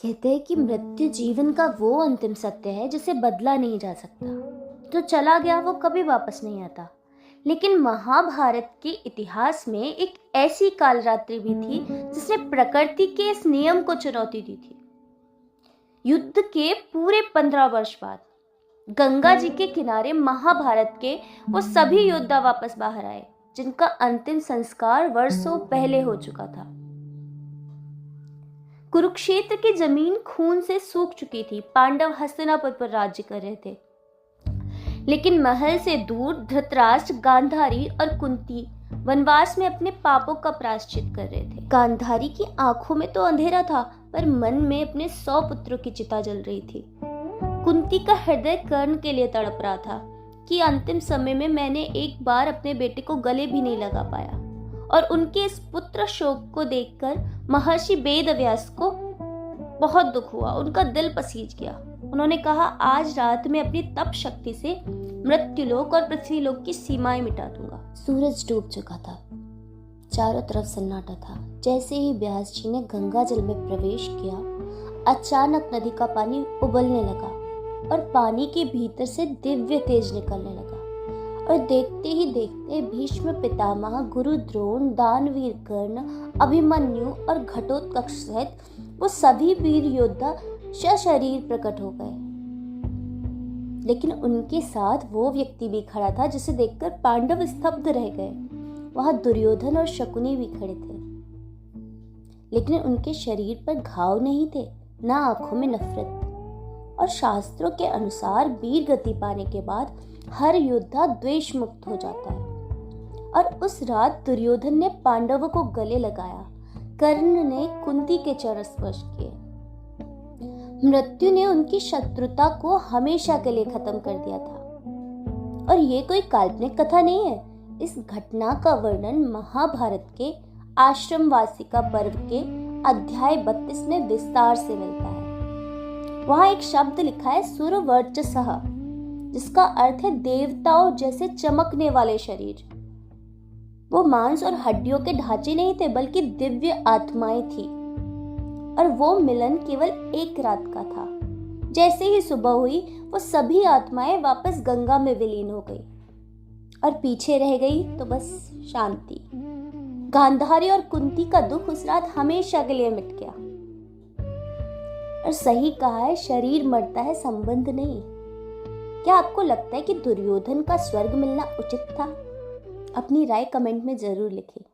कहते हैं कि मृत्यु जीवन का वो अंतिम सत्य है जिसे बदला नहीं जा सकता। जो चला गया वो कभी वापस नहीं आता। लेकिन महाभारत के इतिहास में एक ऐसी कालरात्रि भी थी जिसने प्रकृति के इस नियम को चुनौती दी थी। युद्ध के पूरे 15 वर्ष बाद गंगा जी के किनारे महाभारत के वो सभी योद्धा वापस बाहर आए जिनका अंतिम संस्कार वर्षों पहले हो चुका था। कुरुक्षेत्र की जमीन खून से सूख चुकी थी। पांडव हस्तिनापुर पर राज्य कर रहे थे, लेकिन महल से दूर धृतराष्ट्र, गांधारी और कुंती वनवास में अपने पापों का प्रायश्चित कर रहे थे। गांधारी की आंखों में तो अंधेरा था, पर मन में अपने 100 पुत्रों की चिता जल रही थी। कुंती का हृदय कर्ण के लिए तड़प रहा था कि अंतिम समय में मैंने एक बार अपने बेटे को गले भी नहीं लगा पाया। और उनके इस पुत्र शोक को देखकर महर्षि वेदव्यास को बहुत दुख हुआ। उनका दिल पसीज गया। उन्होंने कहा, आज रात में अपनी तप शक्ति से मृत्युलोक और पृथ्वीलोक की सीमाएं मिटा दूंगा। सूरज डूब चुका था, चारों तरफ सन्नाटा था। जैसे ही व्यास जी ने गंगा जल में प्रवेश किया, अचानक नदी का पानी उबलने लगा और पानी के भीतर से दिव्य तेज निकलने लगा। और देखते ही देखते भीष्म पितामह, गुरु द्रोण, दानवीर कर्ण, अभिमन्यु और घटोत्कच सहित वो सभी वीर योद्धा सशरीर प्रकट हो गए। लेकिन उनके साथ वो व्यक्ति भी खड़ा था जिसे देखकर पांडव स्तब्ध रह गए। वहां दुर्योधन और शकुनी भी खड़े थे, लेकिन उनके शरीर पर घाव नहीं थे, ना आंखों में नफरत। और शास्त्रों के अनुसार वीर गति पाने के बाद हर योद्धा द्वेष मुक्त हो जाता है। और उस रात दुर्योधन ने पांडवों को गले लगाया, कर्ण ने कुंती के चरण स्पर्श किए। मृत्यु ने उनकी शत्रुता को हमेशा के लिए खत्म कर दिया था। और ये कोई काल्पनिक कथा नहीं है। इस घटना का वर्णन महाभारत के आश्रम वासिका पर्व के अध्याय 32 में विस्तार से मिलता है। वहां एक शब्द लिखा है, सुरवर्चसः, जिसका अर्थ है देवताओं जैसे चमकने वाले शरीर। वो मांस और हड्डियों के ढांचे नहीं थे, बल्कि दिव्य आत्माएं थी। और वो मिलन केवल एक रात का था। जैसे ही सुबह हुई, वो सभी आत्माएं वापस गंगा में विलीन हो गई और पीछे रह गई तो बस शांति। गांधारी और कुंती का दुख उस रात हमेशा के लिए मिट गया। और सही कहा है, शरीर मरता है, संबंध नहीं। क्या आपको लगता है कि दुर्योधन का स्वर्ग मिलना उचित था? अपनी राय कमेंट में जरूर लिखें।